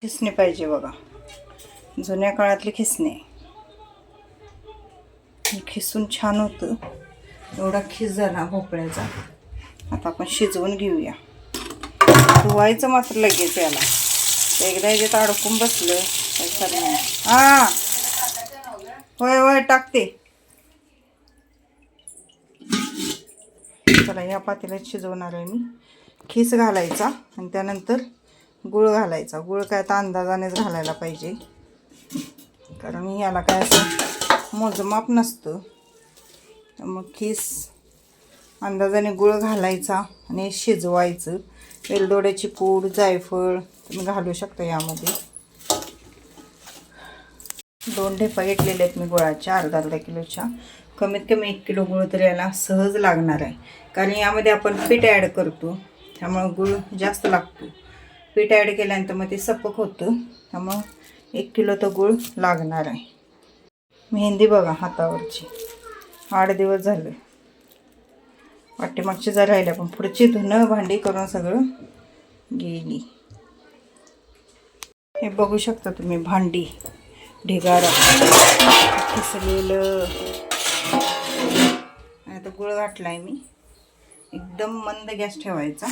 खिसणी पाहिजे बघा, जुन्या काळातले खिसणे. खिसून छान होतं. एवढा खिस झाला भोपळ्याचा. आता आपण शिजवून घेऊया. धुवायचं मात्र लगेच याला. एकदा याच्यात अडकून बसलं काय खरं नाही. हां होय होय टाकते. चला या पातेल्यात शिजवणार आहे मी. खिस घालायचा आणि त्यानंतर गुळ घालायचा. गुळ काय आता अंदाजानेच घालायला पाहिजे, कारण याला काय असं मोजमाप नसतं. मग खिस अंदाजाने गुळ घालायचा आणि शिजवायचं. वेलदोड्याची पूड, जायफळ तुम्ही घालू शकता यामध्ये. 2 ढेपा घेतलेले आहेत मी गुळाच्या, अर्धा किलोच्या. कमीत कमी 1 किलो गुळ तर याला सहज लागणार आहे, कारण यामध्ये आपण पीठ ॲड करतो त्यामुळं गुळ जास्त लागतो. पीठ ॲड केल्यानंतर मग ते सपक होतं, त्यामुळं 1 किलो तर गुळ लागणार आहे. मेहंदी बघा हातावरची 8 दिवस झाले. पाठीमागची जर राहिल्या, पण पुढची धुणं भांडी करून सगळं गेली. हे बघू शकता तुम्ही, भांडी ढिगारा खिसलेलं. आता गुळ घातलाय मी. एकदम मंद गॅस ठेवायचा.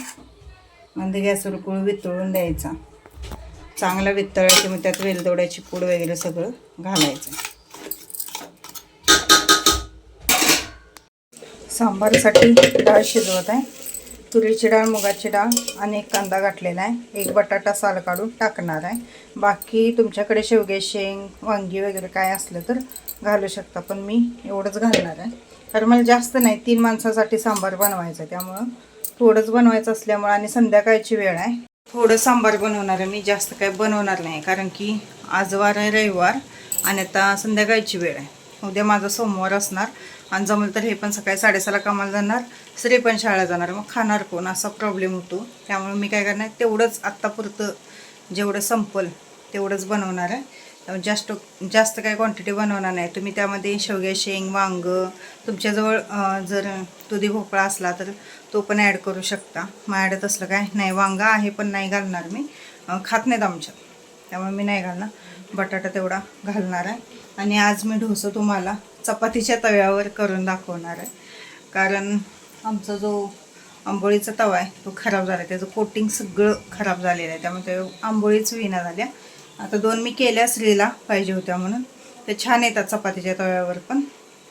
मंद गॅसवर गुळ वितळून द्यायचा. चांगला वितळायचं, मग त्यात वेलदोड्याची पूड वगैरे सगळं घालायचं. सांबारसाठी डाळ शिजवत आहे. तुरीची डाळ, मुगाची डाळ आणि 1 कांदा घातलेला आहे. 1 बटाटा साल काढून टाकणार आहे. बाकी तुमच्याकडे शेवगे, शेंग, वांगी वगैरे काय असलं तर घालू शकता, पण मी एवढंच घालणार आहे. कारण मला जास्त नाही, 3 माणसासाठी सांबार बनवायचं, त्यामुळं थोडंच बनवायचं असल्यामुळं आणि संध्याकाळची वेळ आहे. थोडं सांबार बनवणार आहे मी, जास्त काय बनवणार नाही, कारण की आज वार आहे रविवार आणि आता संध्याकाळची वेळ आहे. उद्या माझा सोमवार असणार आणि जमलं तर हे पण सकाळी 6:30ला कामाला जाणार, श्री पण शाळेला जाणार. मग खाणार कोण असा प्रॉब्लेम होतो. त्यामुळे मी काय करणार, तेवढंच आत्तापुरतं जेवढं संपल तेवढंच बनवणार आहे. त्यामुळे जास्त काय क्वांटिटी बनवणार नाही. तुम्ही त्यामध्ये शेवगे, शेंग, वांग, तुमच्याजवळ जर दुधी भोपळा असला तर तो पण ॲड करू शकता. माझ्याकडे तसलं काय नाही. वांगा आहे पण नाही घालणार मी, खात नाहीत आमच्यात, त्यामुळे मी नाही घालणार. बटाटा तेवढा घालणार आहे. आणि आज मी डोसा तुम्हाला चपातीच्या तव्यावर करून दाखवणार आहे, कारण आमचा जो आंबोळीचा तवा आहे तो खराब झाला आहे. त्याचं कोटिंग सगळं खराब झालेलं आहे, त्यामुळे ते आंबोळीच विना झाल्या. आता 2 मी केल्या, श्रीला पाहिजे होत्या म्हणून. ते छान येतात चपातीच्या तव्यावर, पण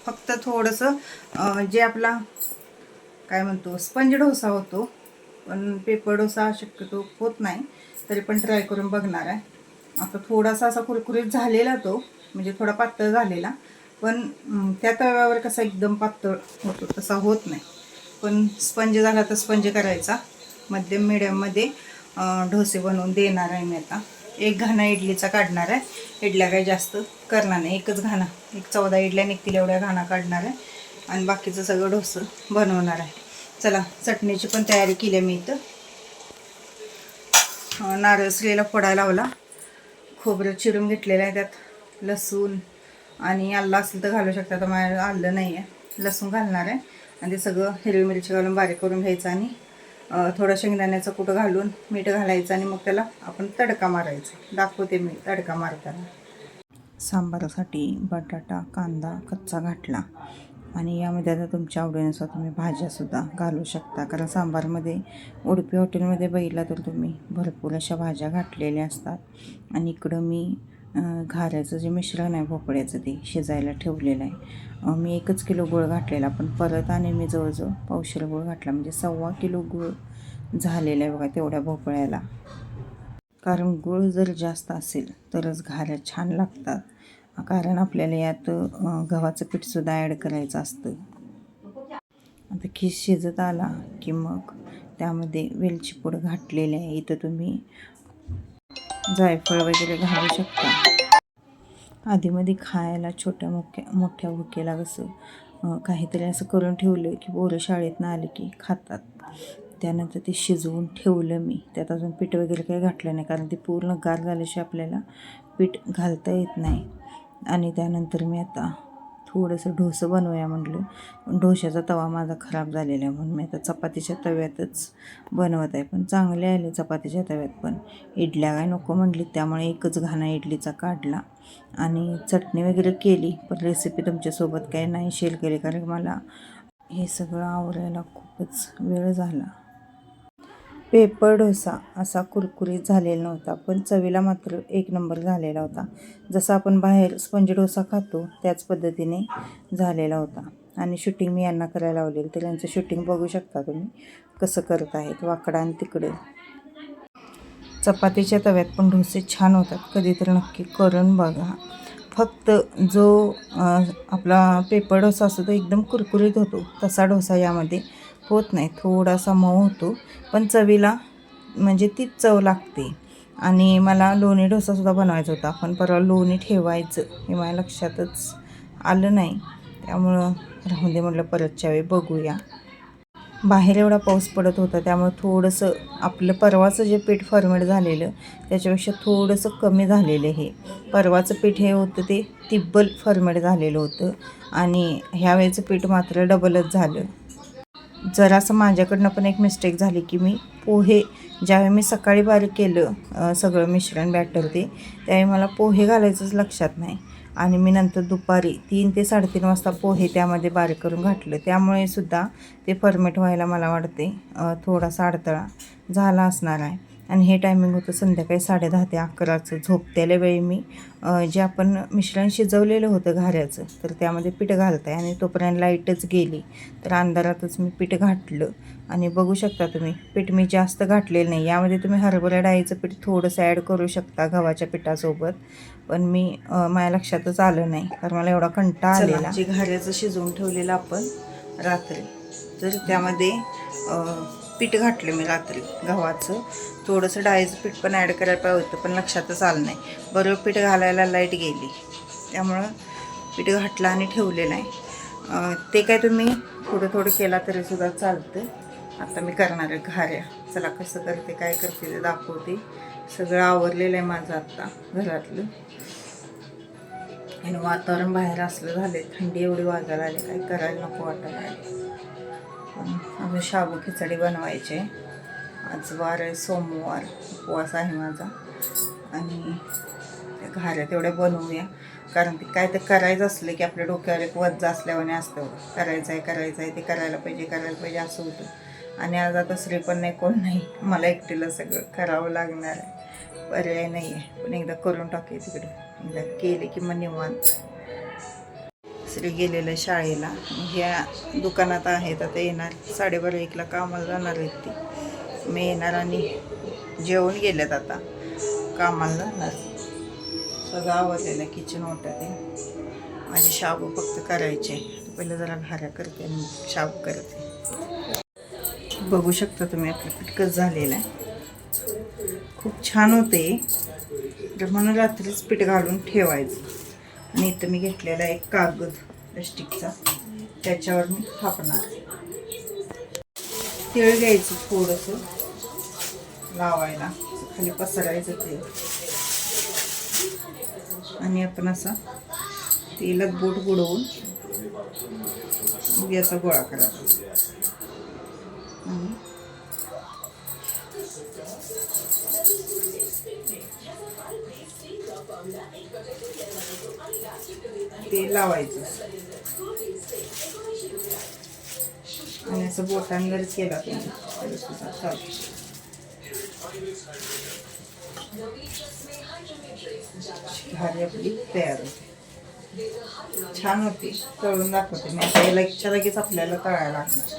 फक्त थोडंसं जे आपला काय म्हणतो स्पंज डोसा होतो, पण पेपर डोसा शक्यतो होत नाही. तरी पण ट्राय करून बघणार आहे. आता थोडासा असा कुरकुरीत झालेला तो, म्हणजे थोडा पातळ झालेला, पण त्या तव्यावर कसा एकदम पातळ होतो तसा होत नाही. पण स्पंज झाला तर स्पंज करायचा. मध्यम मिडियममध्ये डोसे बनवून देणार आहे मी. आता 1 घाणा इडलीचा काढणार आहे. इडल्या काही जास्त करणार नाही, 1च घाणा, 14 इडल्या निघतील एवढ्या घाणा काढणार आहे आणि बाकीचं सगळं डोसं बनवणार आहे. चला, चटणीची पण तयारी केली आहे मी इथं. नारळ श्रीला फोडायला लावला. खोबरं चिरून घेतलेलं आहे, त्यात लसूण आणि आलं असेल तर घालू शकता. तर माझ्या आलं नाही आहे, लसूण घालणार आहे. आणि ते सगळं हिरवी मिरची घालून बारीक करून घ्यायचं आणि थोडं शेंगदाण्याचं कुटं घालून मीठ घालायचं आणि मग त्याला आपण तडका मारायचा. दाखवते मी तडका मारताना. सांबारासाठी बटाटा, कांदा कच्चा घातला आणि यामध्ये आता तुमच्या आवडीनुसार तुम्ही भाज्यासुद्धा घालू शकता, कारण सांबारमध्ये उडपी हॉटेलमध्ये बघितला तर तुम्ही भरपूर अशा भाज्या घातलेल्या असतात. आणि इकडं मी घाऱ्याचं जे मिश्रण आहे भोपळ्याचं ते शिजायला ठेवलेलं आहे. मी 1च किलो गूळ घातलेला, पण परत आणि मी जवळजवळ पावशेर गूळ घातला, म्हणजे 1.25 किलो गूळ झालेला आहे बघा तेवढ्या भोपळ्याला. कारण गूळ जर जास्त असेल तरच घाऱ्या छान लागतात, कारण आपल्याला यात गव्हाचं पीठसुद्धा ॲड करायचं असतं. आता खीस शिजत आला की मग त्यामध्ये वेलची पूड घातलेली आहे. इथं तुम्ही जायफळ वगैरे घालू शकता. आधीमध्ये खायला मोठ्या भुकेला कसं काहीतरी असं करून ठेवलं की पोरं शाळेतनं आले की खातात. त्यानंतर ते शिजवून ठेवलं मी. त्यात अजून पीठ वगैरे काही घातलं नाही, कारण ते पूर्ण गार झाल्याशिवाय आपल्याला पीठ घालता येत नाही. आणि त्यानंतर मी आता थोडंसं डोसं बनवूया म्हटलं. पण डोशाचा तवा माझा खराब झालेला आहे म्हणून मी आता चपातीच्या तव्यातच बनवत आहे. पण चांगले आले चपातीच्या तव्यात. पण इडल्या काय नको म्हटली, त्यामुळे एकच घाणा इडलीचा काढला आणि चटणी वगैरे केली. पण रेसिपी तुमच्यासोबत काही नाही शेअर केली, कारण मला हे सगळं आवरायला खूपच वेळ झाला. पेपर डोसा असा कुरकुरीत झालेला नव्हता, पण चवीला मात्र एक नंबर झालेला होता. जसा आपण बाहेर स्पंज डोसा खातो त्याच पद्धतीने झालेला होता. आणि शूटिंग मी यांना करायला लावलेलं, तर यांचं शूटिंग बघू शकता तुम्ही कसं करत आहेत, वाकडं आणि तिकडं. चपातीच्या तव्यात पण डोसे छान होतात, कधीतरी नक्की करून बघा. फक्त जो आपला पेपर डोसा असतो तो एकदम कुरकुरीत होतो, तसा डोसा यामध्ये होत नाही. थोडासा मऊ होतो, पण चवीला म्हणजे तीच चव लागते. आणि मला लोणी डोसासुद्धा बनवायचा होता, पण परवा लोणी ठेवायचं हे माझ्या लक्षातच आलं नाही, त्यामुळं राहून दे म्हटलं, परतच्या वेळी बघूया. बाहेर एवढा पाऊस पडत होता, त्यामुळे थोडंसं आपलं परवाचं जे पीठ फर्मेंट झालेलं त्याच्यापेक्षा थोडंसं कमी झालेलं. हे परवाचं पीठ हे होतं ते तिब्बल फर्मेंट झालेलं होतं, आणि ह्या वेळेचं पीठ मात्र डबलच झालं. जरासं माझ्याकडनं पण एक मिस्टेक झाली की मी पोहे ज्यावेळी मी सकाळी बारीक केलं सगळं मिश्रण बॅटर त्यावेळी मला पोहे घालायचंच लक्षात नाही, आणि मी नंतर दुपारी 3 ते 3:30 वाजता पोहे त्यामध्ये बारीक करून घातलं. त्यामुळे सुद्धा ते फर्मेंट व्हायला मला वाटते थोडासा अडथळा झाला असणार आहे. आणि हे टायमिंग होतं संध्याकाळी 10:30 ते 11चं. झोपतेल्या वेळी मी जे आपण मिश्रण शिजवलेलं होतं घाऱ्याचं, तर त्यामध्ये पीठ घालते आणि तोपर्यंत लाईटच गेली, तर अंधारातच मी पीठ घातलं. आणि बघू शकता तुम्ही पीठ मी जास्त घातलेलं नाही. यामध्ये तुम्ही हरभरा डाळीचं पीठ थोडंसं ॲड करू शकता गव्हाच्या पिठासोबत, पण मी माझ्या लक्षातच आलं नाही, कारण मला एवढा कंटाळा आलेला. जे घाऱ्याचं शिजवून ठेवलेलं आपण रात्री, तर त्यामध्ये पीठ घातलं मी रात्री गव्हाचं. थोडंसं डाळीचं पीठ पण ॲड करायला पाहिजे होतं, पण लक्षातच आलं नाही. बरोबर पीठ घालायला लाईट गेली, त्यामुळं पीठ घातलं आणि ठेवलेलं आहे. ते काय तुम्ही थोडं थोडं केला तरीसुद्धा चालतं. आता मी करणार आहे घाऱ्या. चला कसं करते काय करते ते दाखवते. सगळं आवरलेलं आहे माझं आत्ता घरातलं, आणि वातावरण बाहेर असलं झाले, थंडी एवढी वाजायला आली, काही करायला नको वाटायला आली. पण अजून शाबू खिचडी बनवायचे. आज वार आहे, सोमवार, उपवास आहे माझा. आणि त्या घाऱ्या तेवढ्या बनवूया, कारण ते काय तर करायचं असलं की आपल्या डोक्यावर एक वज्ज असल्यावाने असतं, करायचं आहे ते करायला पाहिजे असं होतं. आणि आज आता स्त्री पण नाही, कोण नाही, मला एकटीला सगळं करावं लागणार आहे, पर्याय नाही आहे. पण एकदा करून टाकूया तिकडे, एकदा केले की मग निवांत. श्री गेलेलं शाळेला, ह्या दुकानात आहेत, आता येणार 12:30-1ला कामाला जाणार आहेत ती. मी येणार आणि जेवण गेलेत, आता कामाला जाणार. सगळं आवडलेलं आहे, किचन मोठं ते. माझे शाबू फक्त करायचे, पहिलं जरा घाऱ्या करते आणि शाबू करते. बघू शकता तुम्ही आपलं पीठ कसं झालेलं आहे, खूप छान होते. तर म्हणून रात्रीच पीठ घालून ठेवायचं. आणि इथं मी घेतलेला एक कागद प्लास्टिकचा, त्याच्यावर मी थापणार. तेल घ्यायचं थोडंसं लावायला, खाली पसरायचं तेल, आणि आपण असा तेलात बोट बुडवून याचा गोळा करायचा. ते लावायचं आणि असं बोटाने जर केला तरी सुद्धा चालतं. घारी आपली तयार होते, छान होती. तळून दाखवते मी आता. याला लगेच आपल्याला तळायला लागणार.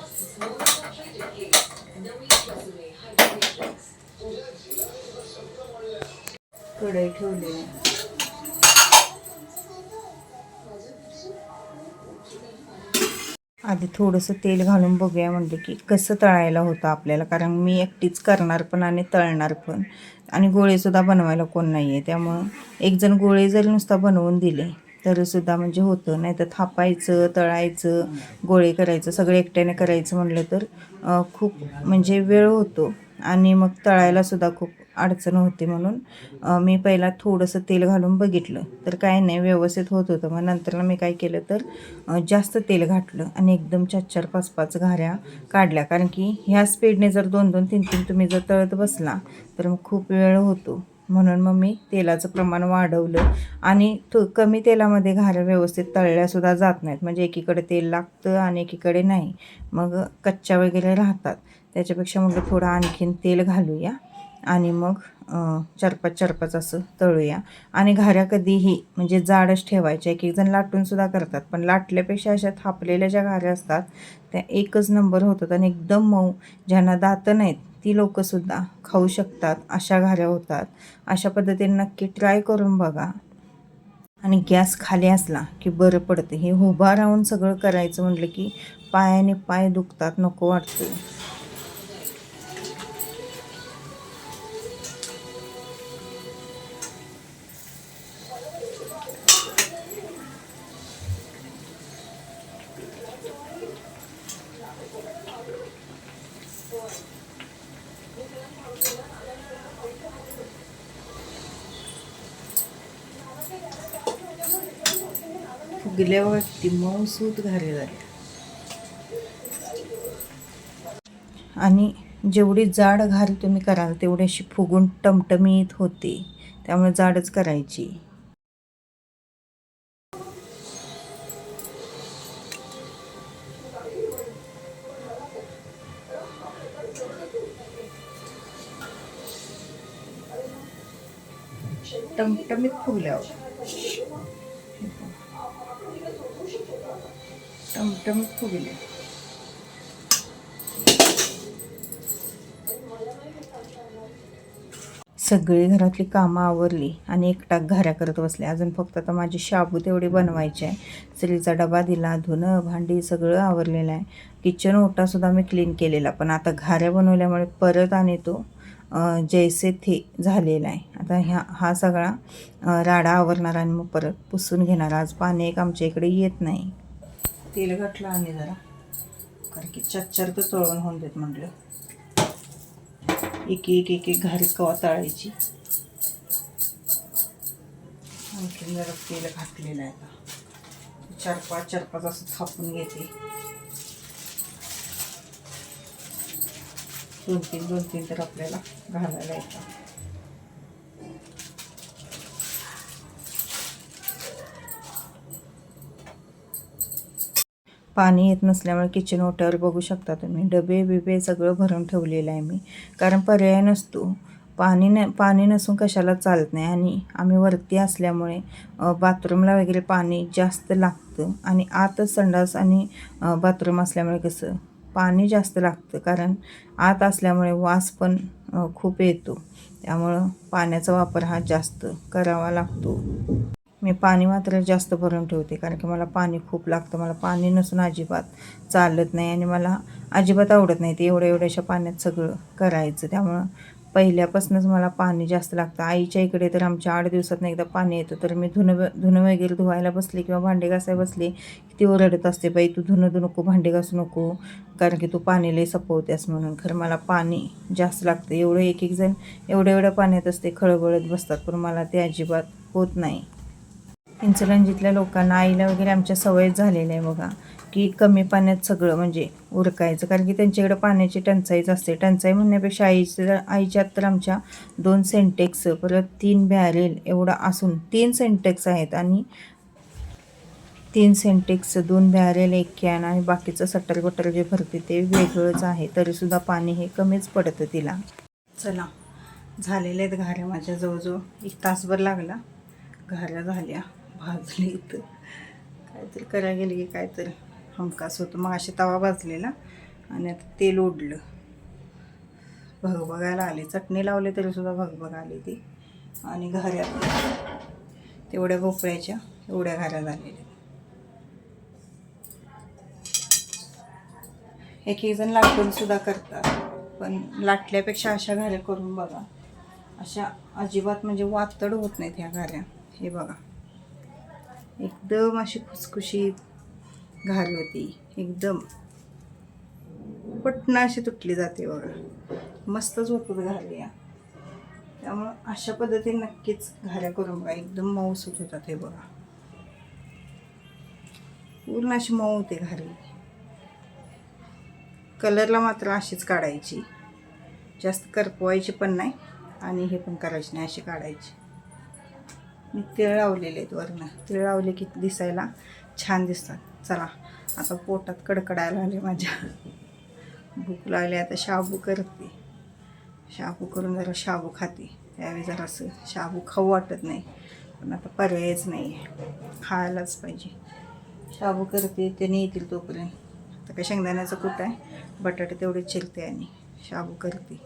कढई ठेवली आहे, आधी थोडंसं तेल घालून बघूया म्हणजे की कसं तळायला होतं आपल्याला, कारण मी एकटीच करणार पण आणि तळणार पण, आणि गोळेसुद्धा बनवायला कोण नाही आहे. त्यामुळं एक जण गोळे जरी नुसता बनवून दिले तरीसुद्धा म्हणजे होतं. नाही तर थापायचं, तळायचं, गोळे करायचं, सगळं एकट्याने करायचं म्हटलं तर खूप म्हणजे वेळ होतो, आणि मग तळायलासुद्धा खूप अडचण होते म्हणून मी पहिला थोडंसं तेल घालून बघितलं, तर काय नाही व्यवस्थित होत होतं. मग नंतरला मी काय केलं तर जास्त तेल घातलं आणि एकदम 4-4, 5-5 घाऱ्या काढल्या. कारण की ह्या स्पीडने जर 2-2, 3-3 तुम्ही जर तळत बसला तर मग खूप वेळ होतो. म्हणून मग मी तेलाचं प्रमाण वाढवलं आणि कमी तेलामध्ये घाऱ्या व्यवस्थित तळल्यासुद्धा जात नाहीत. म्हणजे एकीकडे तेल लागतं आणि एकीकडे नाही, मग कच्च्या वगैरे राहतात. त्याच्यापेक्षा म्हटलं थोडं आणखीन तेल घालूया आणि मग 4-5 असं तळूया. आणि घाऱ्या कधीही म्हणजे जाडच ठेवायच्या. एक एक जण लाटूनसुद्धा करतात, पण लाटल्यापेक्षा अशा थापलेल्या ज्या घाऱ्या असतात त्या एकच नंबर होतात आणि एकदम मऊ. ज्यांना दातं नाहीत ती लोकंसुद्धा खाऊ शकतात अशा घाऱ्या होतात. अशा पद्धतीने नक्की ट्राय करून बघा. आणि गॅस खाली असला की बरं पडतं. हे उभा राहून सगळं करायचं म्हटलं की पायाने पाय दुखतात, नको वाटतं. फुगल्यावर ती मऊसूत घारी झाली. आणि जेवढी जाड घारी तुम्ही कराल तेवढी अशी फुगून टमटमीत होते. त्यामुळे जाडच करायची. टमटमीत फुगल्यावर टमटमीत फुगले. सगळी घरातली कामं आवरली आणि एकटाक घाऱ्या करत बसले. अजून फक्त आता माझी शाबू तेवढी बनवायची आहे. स्त्रीचा डबा दिला, धुणं भांडी सगळं आवरलेलं आहे. किचन ओटासुद्धा मी क्लीन केलेला, पण आता घाऱ्या बनवल्यामुळे परत आणि तो जैसे थे झालेला आहे. आता हा सगळा राडा आवरणार आणि मग परत पुसून घेणार. आज पाणी एक आमच्या इकडे येत नाही. तेल घातलं आणि जरा, कारण की 4-4 तर तळून होऊन देत म्हटलं. एक घारी कवा तळायची. आणखीन जरा तेल घातलेलं आहे. आता 4-5 असं थापून घेते. 2-3 तर आपल्याला घालायला येतात. पाणी येत नसल्यामुळे किचन ओट्यावर बघू शकता तुम्ही डबे बिबे सगळं भरून ठेवलेलं आहे मी, कारण पर्याय नसतो. पाणी नसून कशाला चालत नाही. आणि आम्ही वरती असल्यामुळे बाथरूमला वगैरे पाणी जास्त लागतं आणि आतच संडास आणि बाथरूम असल्यामुळे कसं पाणी जास्त लागतं, कारण आत असल्यामुळे वास पण खूप येतो. त्यामुळं पाण्याचा वापर हा जास्त करावा लागतो. मी पाणी मात्र जास्त भरून ठेवते, कारण की मला पाणी खूप लागतं. मला पाणी नसून अजिबात चालत नाही आणि मला अजिबात आवडत नाही ते एवढ्याशा पाण्यात सगळं करायचं. त्यामुळं पहिल्यापासूनच मला पाणी जास्त लागतं. आईच्या इकडे तर आमच्या 8 दिवसातून एकदा पाणी येतं, तर मी धुणं वगैरे धुवायला बसले किंवा भांडे घासायला बसले की ती ओरडत असते, बाई तू धुणं धुवू नको, भांडे घासू नको, कारण की तू पाणी लई सपवतेस म्हणून. खरं मला पाणी जास्त लागतं. एक जण एवढ्या पाण्यात असते खळबळत बसतात, पण मला ते अजिबात होत नाही. इंचलंजीतल्या लोकांना, आईला वगैरे आमच्या सवयच झालेल्या आहे बघा, की कमी पाण्यात सगळं म्हणजे उरकायचं, कारण की त्यांच्याकडे पाण्याची टंचाईच असते. टंचाई म्हणण्यापेक्षा आईच्यात तर आमच्या 2 सेंटेक्स परत 3 बॅरेल एवढा असून 3 सेंटेक्स आहेत. आणि 3 सेंटेक्स, 2 बॅरेल, 1 कॅन आणि बाकीचं सट्टर बट्टर जे भरते ते वेगळंच आहे. तरीसुद्धा पाणी हे कमीच पडतं तिला. चला, झालेल्या आहेत घाऱ्या माझ्या. जवळजवळ 1 तासभर लागला. घाऱ्या झाल्या, भाजली. इथं काहीतरी करायला गेलं की काहीतरी हमखास होतं. मग अशी तवा भाजलेला आणि आता तेल ओढलं, भगभगायला आली. चटणी लावली तरीसुद्धा भगभग आली ती. आणि घाऱ्या तेवढ्या भोपळ्याच्या एवढ्या घाऱ्या झालेल्या. एक जण लाटूनसुद्धा करतात, पण लाटल्यापेक्षा अशा घाऱ्या करून बघा. अशा अजिबात म्हणजे वातड होत नाहीत ह्या घाऱ्या. हे बघा, एकदम अशी खुसखुशीत घारी होती. एकदम पटकन अशी तुटली जाते बघा. मस्तच होतं घाऱ्या. त्यामुळं अशा पद्धतीने नक्कीच घाऱ्या करून बघा. एकदम मऊसूत होतात हे बघा. पूर्ण अशी मऊ होते घारी. कलरला मात्र अशीच काढायची, जास्त करपवायची पण नाही आणि हे पण करायची नाही, अशी काढायची. मी तीळ लावलेले आहेत वरनं. तीळ लावले की दिसायला छान दिसतात. चला आता पोटात कडकडायला आले माझ्या. भूक लागली. आता शाबू करते. शाबू करून जरा शाबू खाते. त्यावेळी जरासं शाबू खाऊ वाटत नाही, पण आता पर्यायच नाही आहे, खायलाच पाहिजे. शाबू करते, त्याने येतील तोपर्यंत. आता काय शेंगदाण्याचं कूट आहे, बटाटे तेवढे चिरते आणि शाबू करते.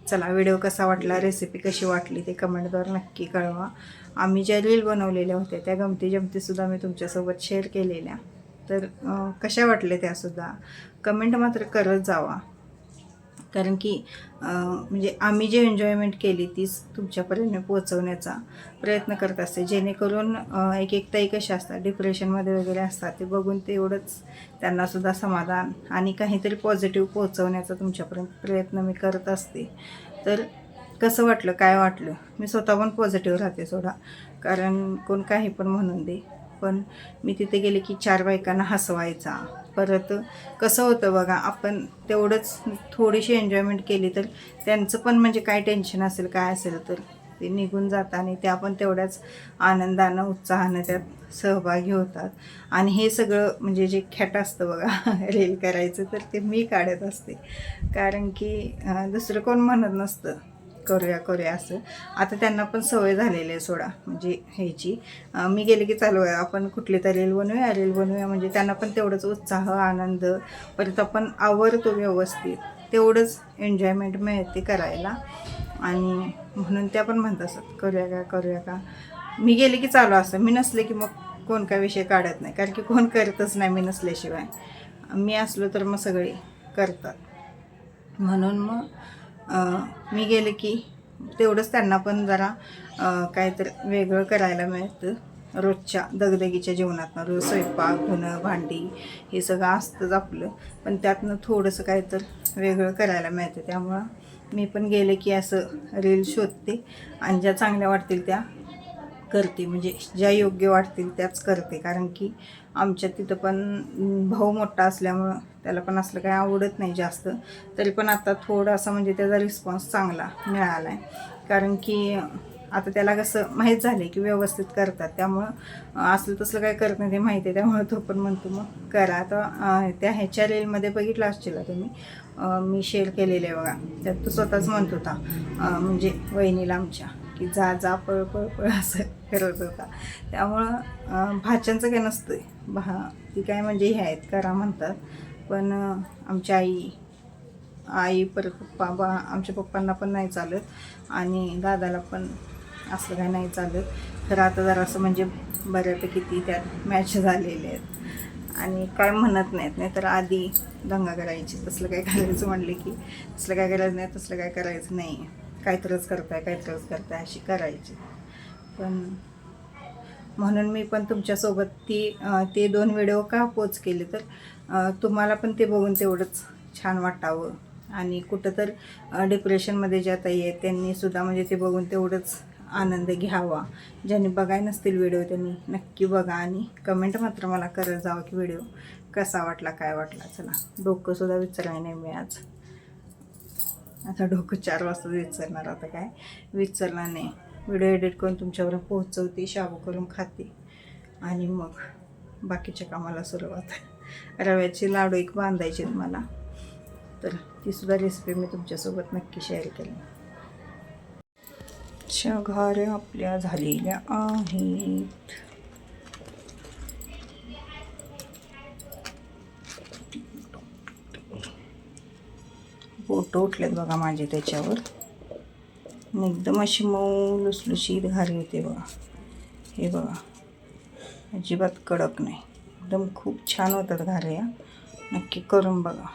चला, व्हिडिओ कसा वाटला, रेसिपी कशी वाटली ते कमेंटद्वारे नक्की कळवा. आम्ही ज्या रील बनवलेल्या होत्या त्या गमती जमतीसुद्धा मी तुमच्यासोबत शेअर केलेल्या, तर कशा वाटल्या त्यासुद्धा कमेंट मात्र करत जावा. कारण की म्हणजे आम्ही जे एन्जॉयमेंट केली तीच तुमच्यापर्यंत पोहोचवण्याचा प्रयत्न करत असते, जेणेकरून एक ताई कशा असतात डिप्रेशनमध्ये वगैरे असतात, ते बघून तेवढंच त्यांनासुद्धा समाधान आणि काहीतरी पॉझिटिव्ह पोहोचवण्याचा तुमच्यापर्यंत प्रयत्न मी करत असते. तर कसं वाटलं, काय वाटलं, मी स्वतः पण पॉझिटिव्ह राहते सोडा, कारण कोण काही पण म्हणून दे, पण मी तिथे गेले की 4 बायकांना हसवायचा. परत कसं होतं बघा, आपण तेवढंच थोडीशी एन्जॉयमेंट केली तर त्यांचं पण म्हणजे काय टेन्शन असेल काय असेल तर ते निघून जातात आणि त्या पण तेवढ्याच आनंदानं उत्साहानं त्यात सहभागी होतात. आणि हे सगळं म्हणजे जे खेट असतं बघा रील करायचं, तर ते मी काढत असते, कारण की दुसरं कोण म्हणत नसतं करूया असं. आता त्यांना पण सवय झालेली आहे सोडा, म्हणजे ह्याची मी गेले की चालू आहे आपण कुठली तर रील बनवूया, म्हणजे त्यांना पण तेवढंच उत्साह आनंद, परत आपण आवरतो व्यवस्थित, तेवढंच एन्जॉयमेंट मिळते करायला. आणि म्हणून त्या पण म्हणत असतात करूया का. मी गेले की चालू असतं, मी नसले की मग कोण काय विषय काढत नाही, कारण की कोण करतच नाही मी नसल्याशिवाय. मी असलो तर मग सगळे करतात. म्हणून मग मी गेले की तेवढंच त्यांना पण जरा काहीतरी वेगळं करायला मिळतं. रोजच्या दगदगीच्या जीवनातनं रोज स्वयंपाक, धुणं, भांडी हे सगळं असतंच आपलं, पण त्यातनं थोडंसं काहीतरी वेगळं करायला मिळतं. त्यामुळं मी पण गेले की असं रील शोधते आणि ज्या चांगल्या वाटतील त्या करते, म्हणजे ज्या योग्य वाटतील त्याच करते. कारण की आमच्या तिथं पण भाऊ मोठा असल्यामुळं त्याला पण असलं काही आवडत नाही जास्त, तरी पण आता थोडासा म्हणजे त्याचा रिस्पॉन्स चांगला मिळाला आहे. कारण की आता त्याला कसं माहीत झालं की व्यवस्थित करतात, त्यामुळं असलं तसलं काय करत नाही ते माहिती आहे, त्यामुळं तो पण म्हणतो मग करा. आता त्या ह्याच्या रीलमध्ये बघितलं असतील तुम्ही, मी शेअर केलेलं आहे बघा, त्यात तो स्वतःच म्हणत होता म्हणजे वहिनीला आमच्या की जा पळ पळ पळ असं करत होता. त्यामुळं भाच्यांचं काय नसतं, ती काय म्हणजे हे आहेत करा म्हणतात, पण आमची आई परत आमच्या पप्पांना पण नाही चालत आणि दादाला पण असलं काय नाही चालत. तर आता जरा असं म्हणजे बऱ्यापैकी ती त्यात मॅच झालेले आहेत आणि काय म्हणत नाहीत. नाही तर आधी दंगा करायची, तसलं काय करायचं म्हणले की तसलं काय करायचं नाही, तसलं काय करायचं नाही, काहीतरच करताय अशी करायची. पण म्हणून मी पण तुमच्यासोबत ते 2 व्हिडिओ का पोच केले, तर तुम्हाला पण ते बघून तेवढंच छान वाटावं आणि कुठं तर डिप्रेशनमध्ये ज्या ताई आहेत त्यांनीसुद्धा म्हणजे ते बघून तेवढंच आनंद घ्यावा. ज्यांनी बघाय नसतील व्हिडिओ त्यांनी नक्की बघा आणि कमेंट मात्र मला करत जावं की व्हिडिओ कसा वाटला, काय वाटला. चला, डोकंसुद्धा विचाराय नाही मी आज. आता डोकं 4 वाजता विचारणार, आता काय विचारणार नाही. व्हिडिओ एडिट करून तुमच्यावर पोहोचवते, शाबू करून खाते आणि मग बाकीच्या कामाला सुरुवात. रव्याचे लाडू एक बांधायचे मला, तर तीसुद्धा रेसिपी मी तुमच्यासोबत नक्की शेअर केली. घाऱ्या आपल्या झालेल्या आहेत. फोटो उठलेत बघा माझे त्याच्यावर, एकदम अशी मऊ लुसलुशीत घारी होते बघा. हे बघा, अजिबात कडक नाही, एकदम खूप छान होतात घाऱ्या. नक्की करून बघा.